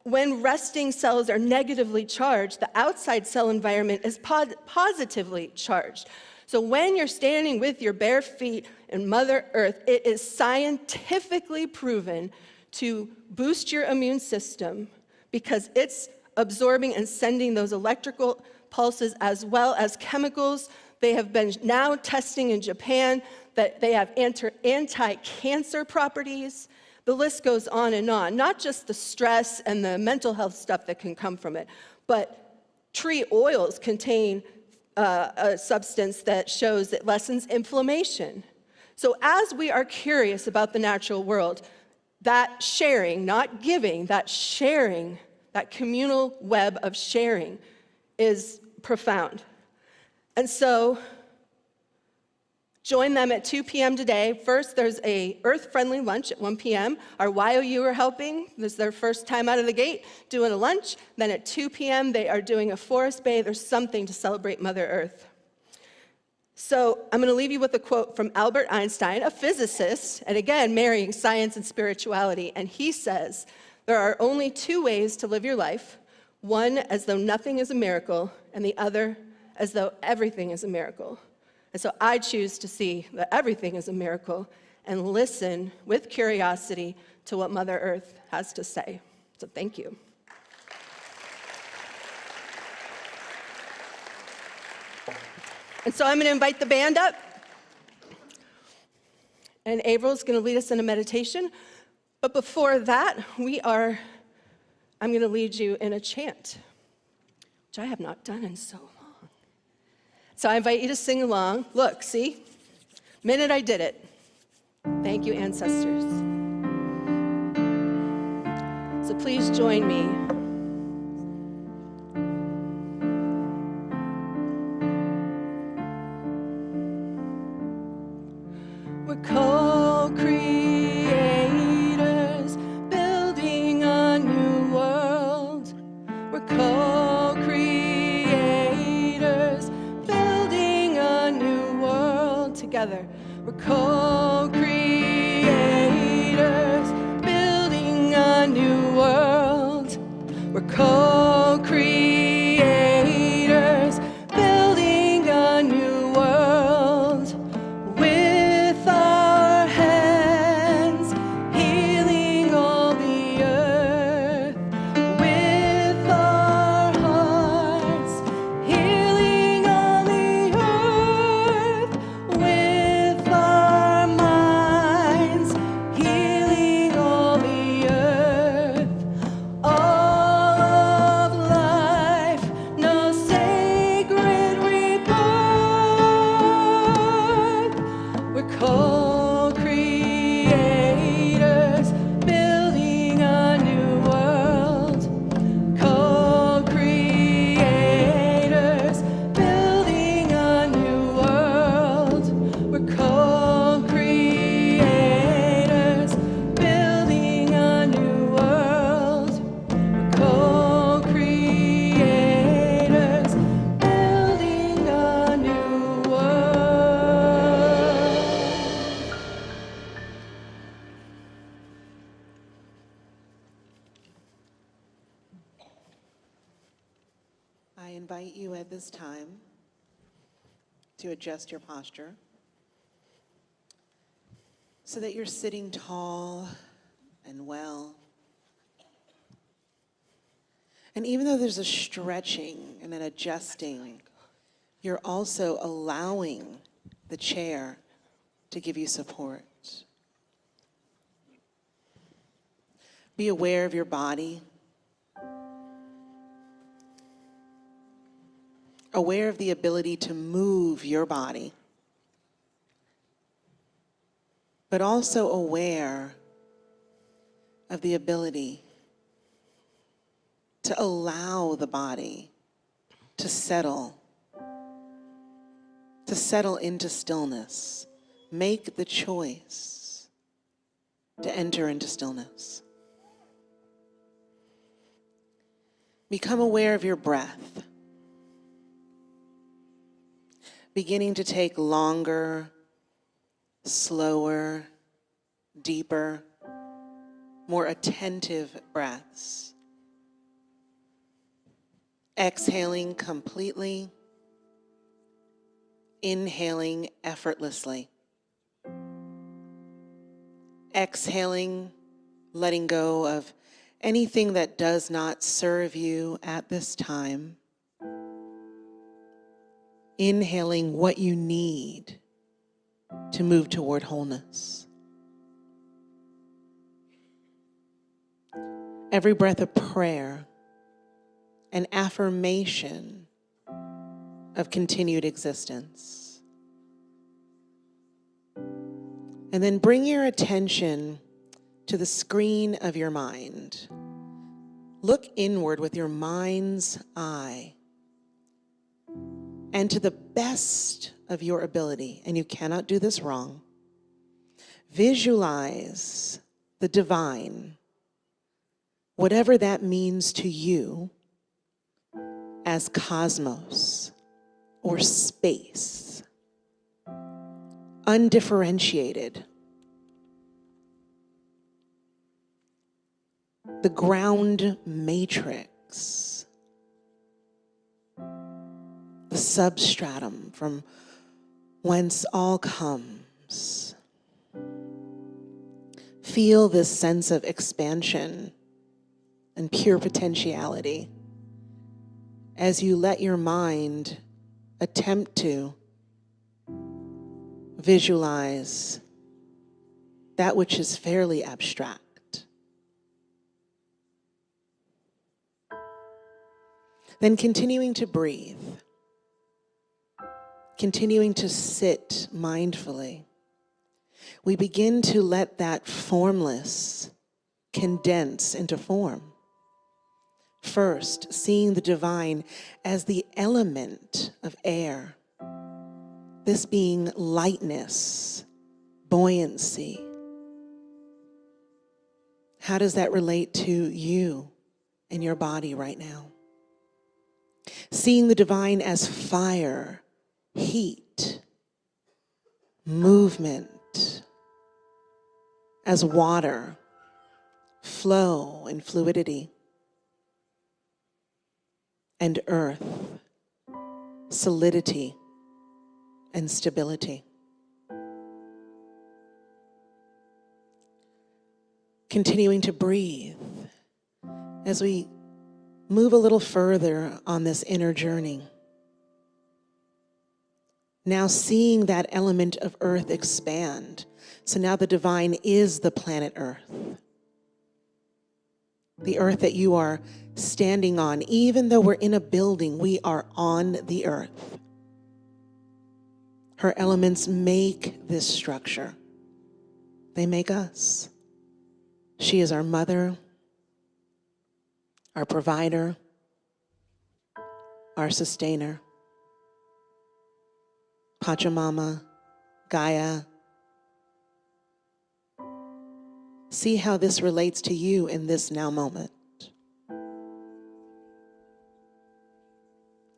when resting cells are negatively charged, the outside cell environment is positively charged. So when you're standing with your bare feet in Mother Earth, it is scientifically proven to boost your immune system, because it's absorbing and sending those electrical pulses as well as chemicals. They have been now testing in Japan that they have anti-cancer properties. The list goes on and on, not just the stress and the mental health stuff that can come from it, but tree oils contain a substance that shows it lessens inflammation. So as we are curious about the natural world, that sharing, not giving, that sharing, that communal web of sharing is profound. And so join them at 2 p.m. today. First, there's a earth-friendly lunch at 1 p.m. Our YOU are helping. This is their first time out of the gate doing a lunch. Then at 2 p.m., they are doing a forest bathe. There's something to celebrate Mother Earth. So I'm going to leave you with a quote from Albert Einstein, a physicist, and again, marrying science and spirituality. And he says, there are only two ways to live your life. One as though nothing is a miracle, and the other as though everything is a miracle. And so I choose to see that everything is a miracle and listen with curiosity to what Mother Earth has to say. So thank you. And so I'm going to invite the band up. And April's going to lead us in a meditation. But before that, I'm going to lead you in a chant, which I have not done in so long. So I invite you to sing along. Look, see? Minute I did it. Thank you, ancestors. So please join me. We're co-creators, building a new world. We're co-creators, building a new world together. We're co-creators, building a new world. We're co-creators, building a new world. With our hands, healing all the earth. With our hearts, healing all the earth. With our minds, healing all the earth. All of life, no sacred rebirth. We're co-creators, building a new world. Co-creators, building a new world. We're co-creators, building a new world. We're co-creators, building a new world. I invite you at this time to adjust your posture so that you're sitting tall and well. And even though there's a stretching and an adjusting, you're also allowing the chair to give you support. Be aware of your body. Aware of the ability to move your body, but also aware of the ability to allow the body to settle into stillness. Make the choice to enter into stillness. Become aware of your breath. Beginning to take longer, slower, deeper, more attentive breaths. Exhaling completely, inhaling effortlessly. Exhaling, letting go of anything that does not serve you at this time. Inhaling what you need to move toward wholeness. Every breath a prayer, an affirmation of continued existence. And then bring your attention to the screen of your mind. Look inward with your mind's eye. And to the best of your ability, and you cannot do this wrong, visualize the divine, whatever that means to you, as cosmos or space, undifferentiated. The ground matrix. The substratum from whence all comes. Feel this sense of expansion and pure potentiality as you let your mind attempt to visualize that which is fairly abstract. Then continuing to breathe, continuing to sit mindfully, we begin to let that formless condense into form. First, seeing the divine as the element of air, this being lightness, buoyancy. How does that relate to you and your body right now? Seeing the divine as fire, heat, movement, as water, flow and fluidity, and earth, solidity and stability. Continuing to breathe as we move a little further on this inner journey. Now seeing that element of earth expand. So now the divine is the planet Earth. The earth that you are standing on. Even though we're in a building, we are on the earth. Her elements make this structure. They make us. She is our mother, our provider, our sustainer. Pachamama, Gaia. See how this relates to you in this now moment.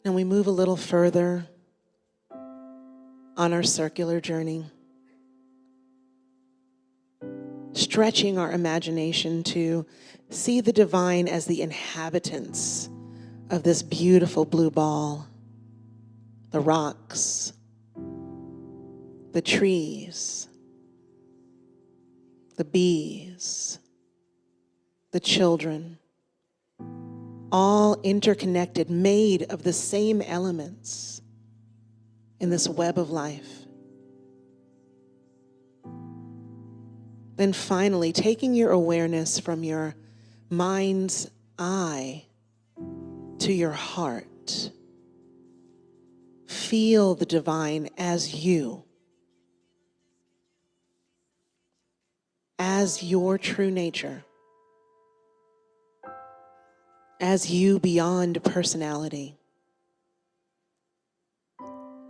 And we move a little further on our circular journey, stretching our imagination to see the divine as the inhabitants of this beautiful blue ball, the rocks, the trees, the bees, the children, all interconnected, made of the same elements in this web of life. Then finally, taking your awareness from your mind's eye to your heart, feel the divine as you, as your true nature, as you beyond personality,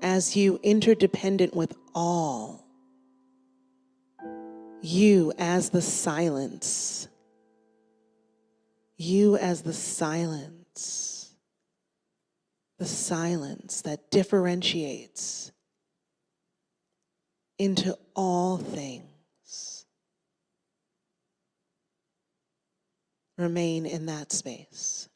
as you interdependent with all, you as the silence, you as the silence that differentiates into all things. Remain in that space.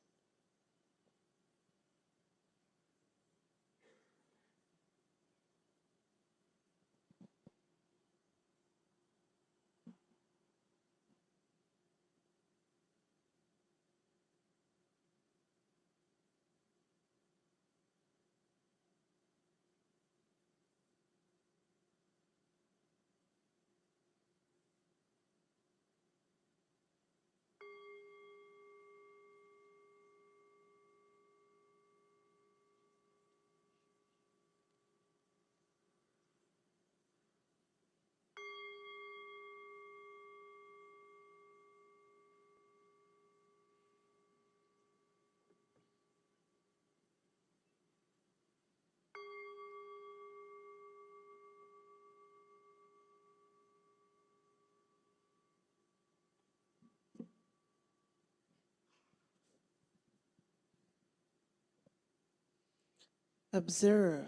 Observe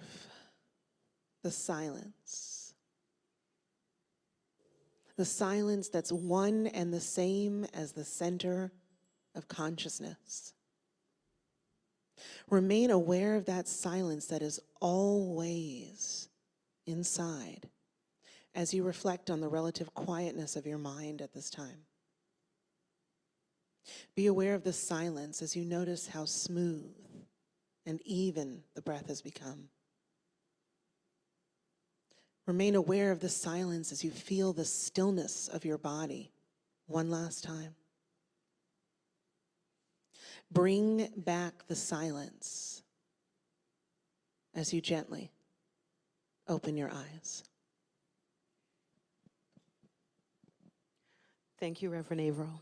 the silence. The silence that's one and the same as the center of consciousness. Remain aware of that silence that is always inside as you reflect on the relative quietness of your mind at this time. Be aware of the silence as you notice how smooth and even the breath has become. Remain aware of the silence as you feel the stillness of your body one last time. bring back the silence as you gently open your eyes. Thank you, Reverend Averill.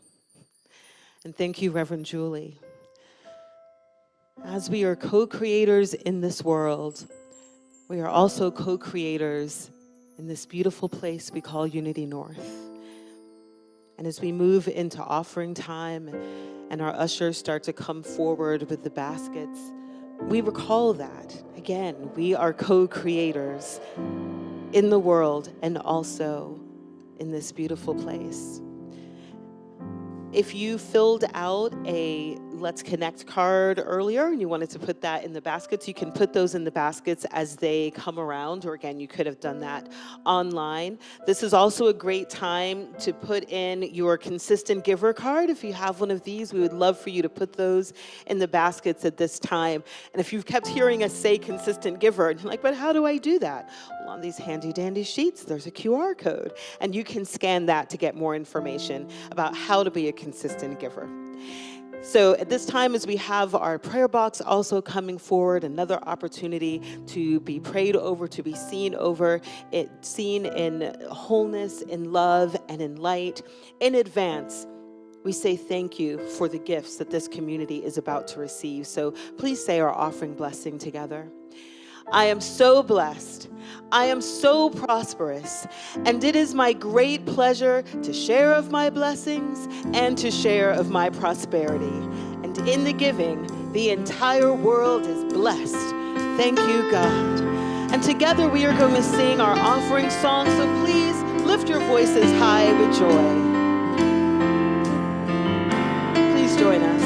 And thank you, Reverend Julie. As we are co-creators in this world, we are also co-creators in this beautiful place we call Unity North. And as we move into offering time and our ushers start to come forward with the baskets, we recall that, again, we are co-creators in the world and also in this beautiful place. If you filled out a Let's Connect card earlier and you wanted to put that in the baskets, you can put those in the baskets as they come around, or again, you could have done that online. This is also a great time to put in your consistent giver card. If you have one of these, we would love for you to put those in the baskets at this time. And if you've kept hearing us say consistent giver, and you're like, but how do I do that? Well, on these handy dandy sheets, there's a QR code, and you can scan that to get more information about how to be a consistent giver. So at this time, as we have our prayer box also coming forward, another opportunity to be prayed over, to be seen over, seen in wholeness, in love, and in light. In advance, we say thank you for the gifts that this community is about to receive. So please say our offering blessing together. I am so blessed. I am so prosperous. And it is my great pleasure to share of my blessings and to share of my prosperity. And in the giving, the entire world is blessed. Thank you, God. And together we are going to sing our offering song. So please lift your voices high with joy. Please join us.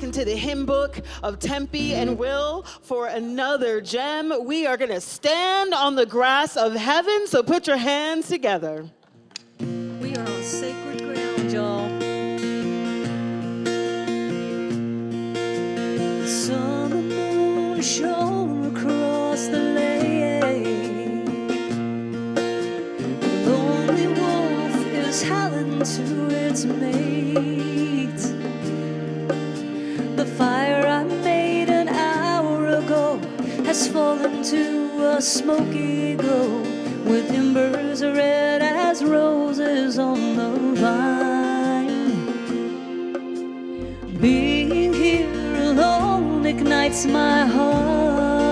Into the hymn book of Tempe and Will for another gem. We are going to stand on the grass of heaven, so put your hands together. We are on sacred ground, y'all. The sun and moon shone across the lake. The lonely wolf is howling to its mate. The fire I made an hour ago has fallen to a smoky glow, with embers red as roses on the vine. Being here alone ignites my heart.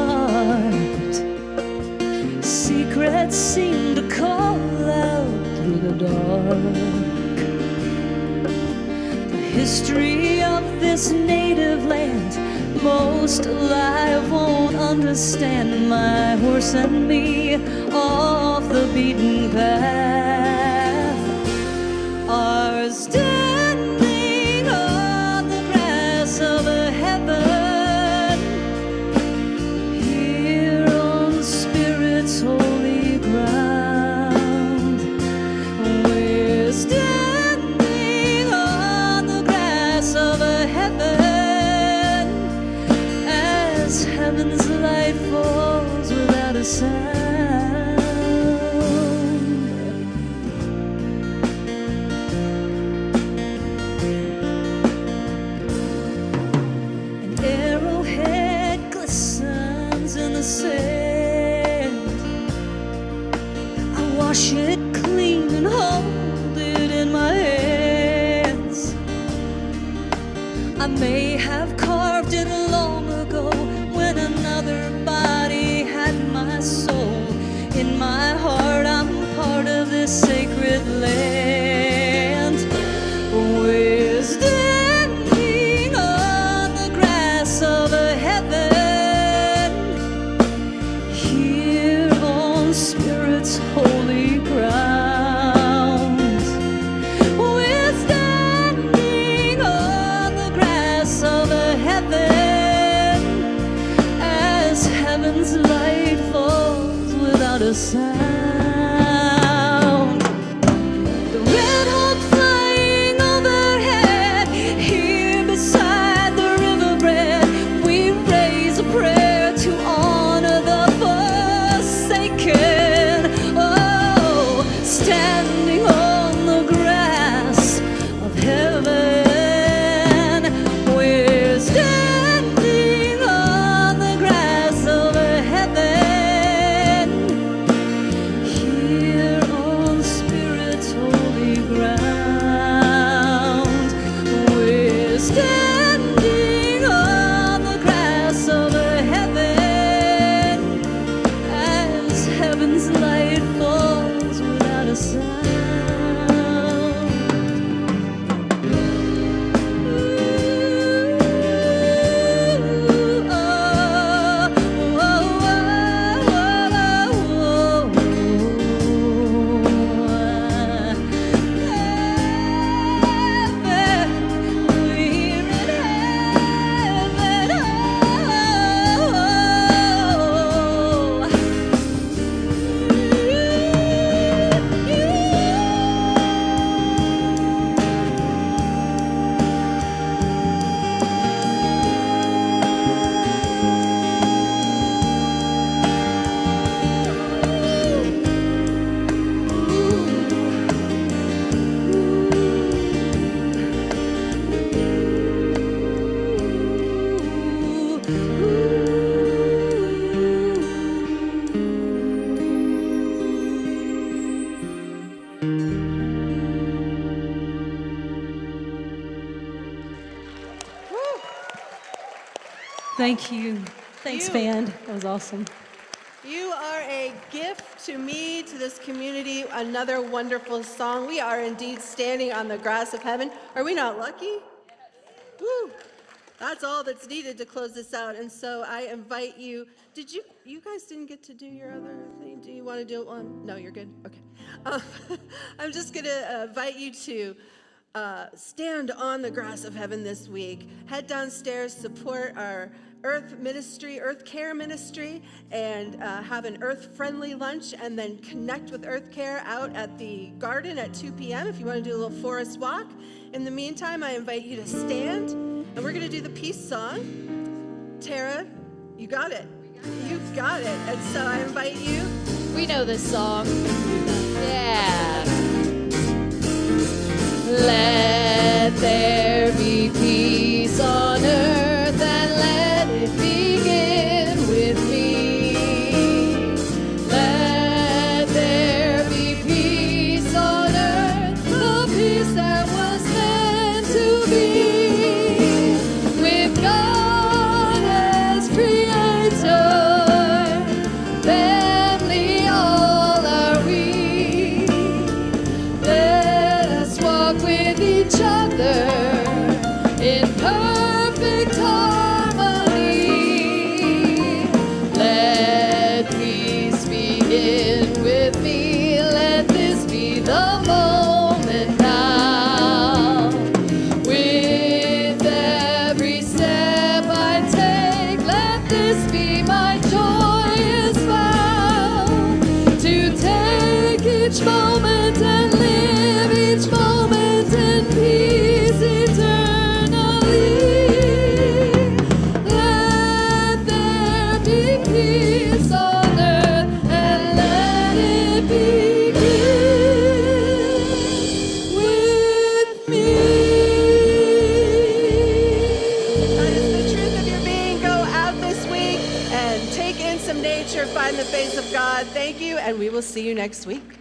Secrets seem to call out through the dark. History of this native land, most alive won't understand. My horse and me off the beaten path are standing on the grass of a heaven, here on Spirit's holy ground. We're standing of a heaven, as heaven's light falls without a sound. An arrowhead glistens in the sand. I wash it clean and hold it in my hand. I I may have carved it long ago when another body had my soul. In my heart, I'm part of this sacred land. We're standing on the grass of a heaven, here on Spirit's holy ground. We're standing on the grass of a heaven, as heaven's light falls without a sound. The red hawk flying overhead, here beside the riverbed, we raise a prayer to honor the forsaken. Oh, standing on the grass of heaven, we're standing on the grass of a heaven, here on Spirit's holy ground. We're standing on the grass of a heaven, as heaven's light falls without a sound. Thank you. Thanks, You. band. That was awesome. You are a gift to me, to this community. Another wonderful song. We are indeed standing on the grass of heaven. Are we not lucky? Woo! That's all that's needed to close this out. And so I invite you. You guys didn't get to do your other thing? Do you want to do it one? No, you're good? Okay. I'm just going to invite you to stand on the grass of heaven this week. Head downstairs, support our Earth Ministry, Earth Care Ministry, and have an Earth-friendly lunch, and then connect with Earth Care out at the garden at 2 p.m. if you want to do a little forest walk. In the meantime, I invite you to stand, and we're going to do the peace song. Tara, you got it. You got it. And so I invite you. We know this song. Yeah. Let there be peace on earth, and let it begin with me. Let there be peace on earth, the peace that was meant to be, with God as creator, family all are we. Let us walk with each other in perfect harmony. Let peace begin with me. Let this be the moment now. With every step I take, let this be my joyous vow, to take each moment and live each moment in peace eternally. Let there be peace on earth, and let it begin with me. That is the truth of your being. Go out this week and take in some nature, find the face of God. Thank you, and we will see you next week.